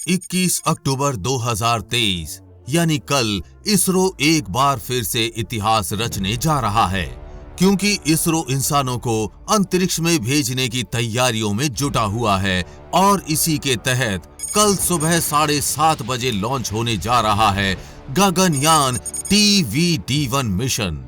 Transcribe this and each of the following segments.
21 अक्टूबर 2023 यानी कल इसरो एक बार फिर से इतिहास रचने जा रहा है, क्योंकि इसरो इंसानों को अंतरिक्ष में भेजने की तैयारियों में जुटा हुआ है और इसी के तहत कल सुबह 7:30 बजे लॉन्च होने जा रहा है Gaganyaan TVD-1 mission.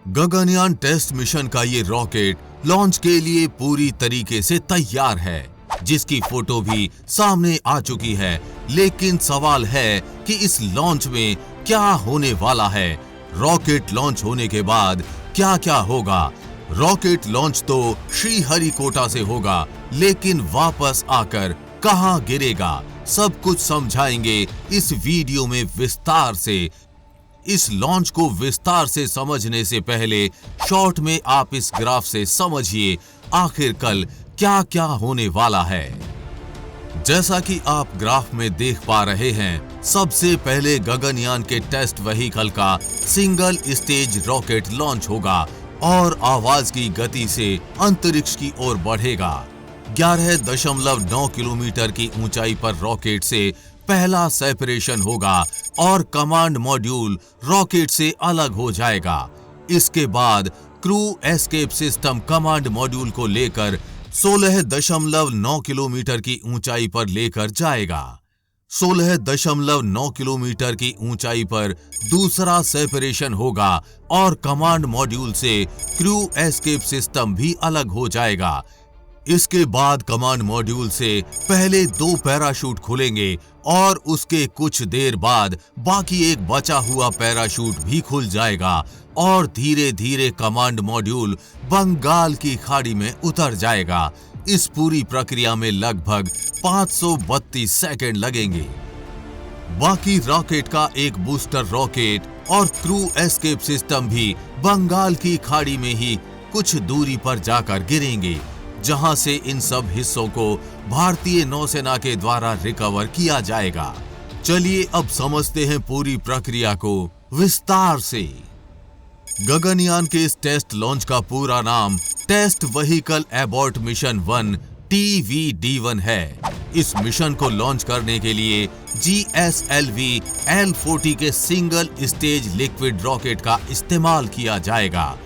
Gaganyaan test mission का ये रॉकेट लॉन्च के लिए पूरी तरीके से तैयार है, जिसकी फोटो भी सामने आ चुकी है। लेकिन सवाल है कि इस लॉन्च में क्या होने वाला है। रॉकेट लॉन्च होने के बाद क्या क्या होगा। रॉकेट लॉन्च तो श्रीहरिकोटा से होगा, लेकिन वापस आकर कहां गिरेगा, सब कुछ समझाएंगे इस वीडियो में विस्तार से। इस लॉन्च को विस्तार से समझने से पहले शॉर्ट में आप इस ग्राफ से समझिए आखिर कल क्या क्या होने वाला है। जैसा कि आप ग्राफ में देख पा रहे हैं, सबसे पहले गगनयान के टेस्ट व्हीकल का सिंगल स्टेज रॉकेट लॉन्च होगा और आवाज की गति से अंतरिक्ष की ओर बढ़ेगा। 11.9 किलोमीटर की ऊंचाई पर रॉकेट से पहला सेपरेशन होगा और कमांड मॉड्यूल रॉकेट से अलग हो जाएगा। इसके बाद crew escape system command module को लेकर 16.9 किलोमीटर की ऊंचाई पर लेकर जाएगा। 16.9 किलोमीटर की ऊंचाई पर दूसरा सेपरेशन होगा और कमांड मॉड्यूल से क्रू एस्केप सिस्टम भी अलग हो जाएगा। इसके बाद कमांड मॉड्यूल से पहले 2 पैराशूट खुलेंगे और उसके कुछ देर बाद बाकी एक बचा हुआ पैराशूट भी खुल जाएगा और धीरे धीरे कमांड मॉड्यूल बंगाल की खाड़ी में उतर जाएगा। इस पूरी प्रक्रिया में लगभग 532 सेकंड लगेंगे। बाकी रॉकेट का एक बूस्टर रॉकेट और क्रू एस्केप सिस्टम भी बंगाल की खाड़ी में ही कुछ दूरी पर जाकर गिरेंगे, जहां से इन सब हिस्सों को भारतीय नौसेना के द्वारा रिकवर किया जाएगा। चलिए अब समझते हैं पूरी प्रक्रिया को विस्तार से। गगनयान के इस टेस्ट लॉन्च का पूरा नाम test vehicle abort mission 1 TVD-1 है। इस मिशन को लॉन्च करने के लिए GSLV L40 के सिंगल स्टेज लिक्विड रॉकेट का इस्तेमाल किया जाएगा।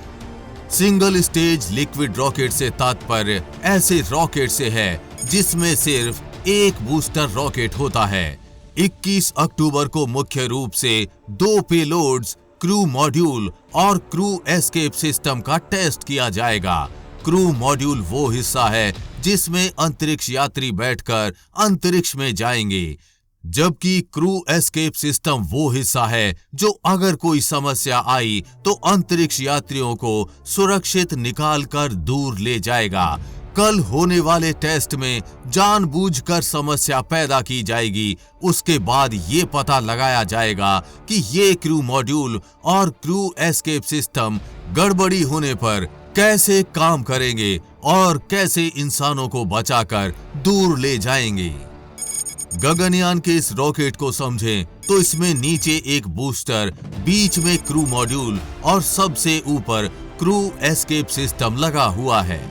सिंगल स्टेज लिक्विड रॉकेट से तात्पर्य ऐसे रॉकेट से है जिसमें सिर्फ एक बूस्टर रॉकेट होता है। 21 अक्टूबर को मुख्य रूप से 2 पेलोड्स, क्रू मॉड्यूल और क्रू एस्केप सिस्टम का टेस्ट किया जाएगा। क्रू मॉड्यूल वो हिस्सा है जिसमें अंतरिक्ष यात्री बैठकर अंतरिक्ष में जाएंगे, जबकि क्रू एस्केप सिस्टम वो हिस्सा है जो अगर कोई समस्या आई तो अंतरिक्ष यात्रियों को सुरक्षित निकालकर दूर ले जाएगा। कल होने वाले टेस्ट में जानबूझकर समस्या पैदा की जाएगी। उसके बाद ये पता लगाया जाएगा कि ये क्रू मॉड्यूल और क्रू एस्केप सिस्टम गड़बड़ी होने पर कैसे काम करेंगे और कैसे इंसानों को बचाकर दूर ले जाएंगे। गगनयान के इस रॉकेट को समझें तो इसमें नीचे एक बूस्टर, बीच में क्रू मॉड्यूल और सबसे ऊपर क्रू एस्केप सिस्टम लगा हुआ है।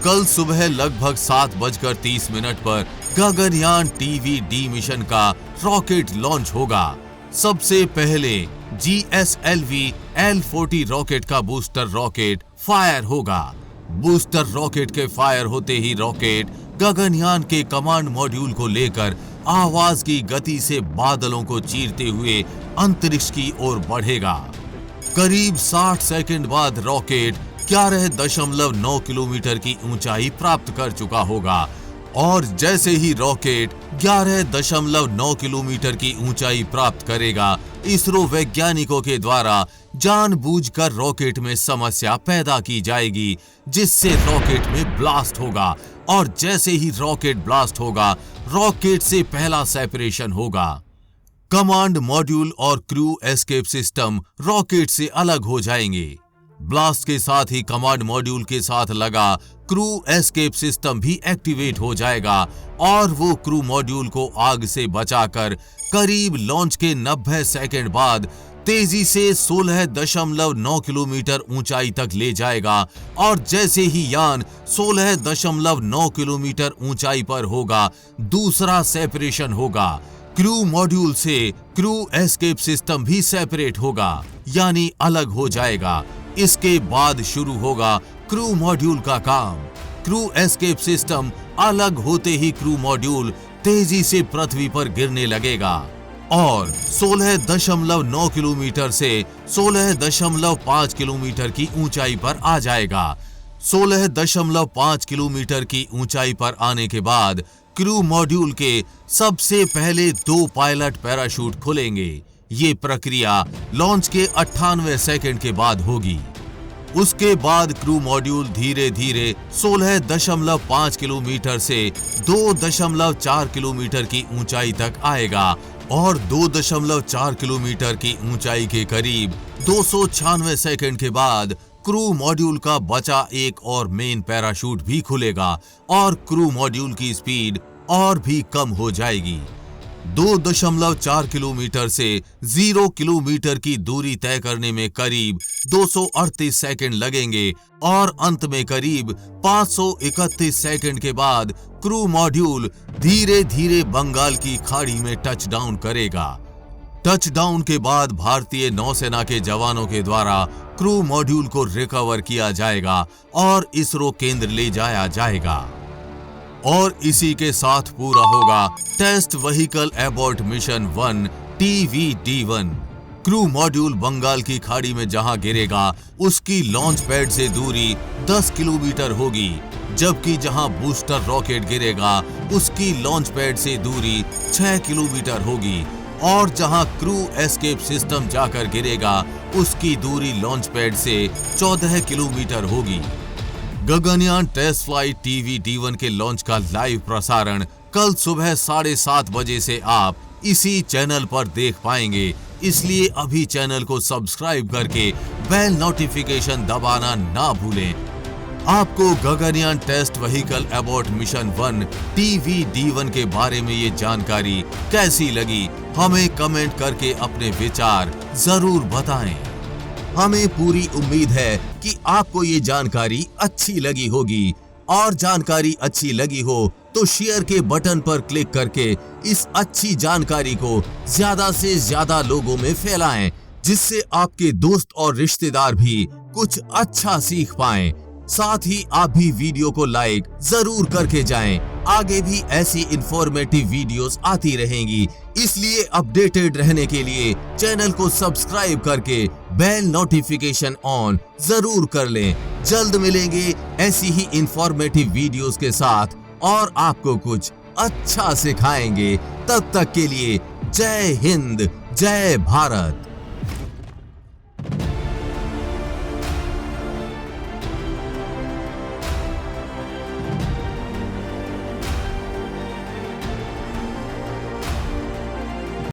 कल सुबह लगभग 7:30 पर गगनयान TVD मिशन का रॉकेट लॉन्च होगा। सबसे पहले GSLV L40 रॉकेट का बूस्टर रॉकेट फायर होगा। बूस्टर रॉकेट के फायर होते ही रॉकेट गगनयान के कमांड मॉड्यूल को लेकर आवाज की गति से बादलों को चीरते हुए अंतरिक्ष की ओर बढ़ेगा। करीब 60 सेकंड बाद रॉकेट 11.9 किलोमीटर की ऊंचाई प्राप्त कर चुका होगा और जैसे ही रॉकेट 11.9 किलोमीटर की ऊंचाई प्राप्त करेगा, इसरो वैज्ञानिकों के द्वारा जानबूझकर रॉकेट में समस्या पैदा की जाएगी, जिससे रॉकेट में ब्लास्ट होगा और जैसे ही रॉकेट ब्लास्ट होगा, रॉकेट से पहला सेपरेशन होगा। कमांड मॉड्यूल और क्रू एस्केप सिस्टम रॉकेट से अलग हो जाएंगे। ब्लास्ट के साथ ही कमांड मॉड्यूल के साथ लगा क्रू एस्केप सिस्टम भी एक्टिवेट हो जाएगा और वो क्रू मॉड्यूल को आग से बचाकर करीब लॉन्च के 90 सेकंड बाद तेजी से 16.9 किलोमीटर ऊंचाई तक ले जाएगा और जैसे ही यान 16.9 किलोमीटर ऊंचाई पर होगा, दूसरा सेपरेशन होगा। क्रू मॉड्यूल से क्रू एस्केप सिस्टम भी सेपरेट होगा, यानी अलग हो जाएगा। इसके बाद शुरू होगा क्रू मॉड्यूल का काम। क्रू एस्केप सिस्टम अलग होते ही क्रू मॉड्यूल तेजी से पृथ्वी पर गिरने लगेगा और 16.9 किलोमीटर से 16.5 किलोमीटर की ऊंचाई पर आ जाएगा। 16.5 किलोमीटर की ऊंचाई पर आने के बाद क्रू मॉड्यूल के सबसे पहले 2 पायलट पैराशूट खुलेंगे। ये प्रक्रिया लॉन्च के 98 सेकंड के बाद होगी। उसके बाद क्रू मॉड्यूल धीरे धीरे 16.5 किलोमीटर से 2.4 किलोमीटर की ऊंचाई तक आएगा और 2.4 किलोमीटर की ऊंचाई के करीब 296 सेकंड के बाद क्रू मॉड्यूल का बचा एक और मेन पैराशूट भी खुलेगा और क्रू मॉड्यूल की स्पीड और भी कम हो जाएगी। 2.4 किलोमीटर से 0 किलोमीटर की दूरी तय करने में करीब 238 सेकंड लगेंगे और अंत में करीब 531 सेकंड के बाद क्रू मॉड्यूल धीरे धीरे बंगाल की खाड़ी में टच डाउन करेगा। टच डाउन के बाद भारतीय नौसेना के जवानों के द्वारा क्रू मॉड्यूल को रिकवर किया जाएगा और इसरो केंद्र ले जाया जाएगा और इसी के साथ पूरा होगा test vehicle abort mission 1 TVD-1। Crew module Bengal की खाड़ी में जहां गिरेगा उसकी लॉन्च पैड से दूरी 10 किलोमीटर होगी, जबकि जहां बूस्टर रॉकेट गिरेगा उसकी लॉन्च पैड से दूरी 6 किलोमीटर होगी और जहां क्रू एस्केप सिस्टम जाकर गिरेगा उसकी दूरी लॉन्च पैड से 14 किलोमीटर होगी। गगनयान टेस्ट फ्लाइट TVD-1 के लॉन्च का लाइव प्रसारण कल सुबह 7:30 बजे से आप इसी चैनल पर देख पाएंगे, इसलिए अभी चैनल को सब्सक्राइब करके बेल नोटिफिकेशन दबाना ना भूलें। आपको Gaganyaan test vehicle abort mission 1 TVD-1 के बारे में ये जानकारी कैसी लगी, हमें कमेंट करके अपने विचार जरूर बताएं। हमें पूरी उम्मीद है कि आपको ये जानकारी अच्छी लगी होगी और जानकारी अच्छी लगी हो तो शेयर के बटन पर क्लिक करके इस अच्छी जानकारी को ज्यादा से ज्यादा लोगों में फैलाएं, जिससे आपके दोस्त और रिश्तेदार भी कुछ अच्छा सीख पाएं। साथ ही आप भी वीडियो को लाइक जरूर करके जाएं। आगे भी ऐसी इंफॉर्मेटिव वीडियोस आती रहेंगी, इसलिए अपडेटेड रहने के लिए चैनल को सब्सक्राइब करके बेल नोटिफिकेशन ऑन जरूर कर लें। जल्द मिलेंगे ऐसी ही इंफॉर्मेटिव वीडियोस के साथ और आपको कुछ अच्छा सिखाएंगे। तब तक के लिए जय हिंद, जय भारत।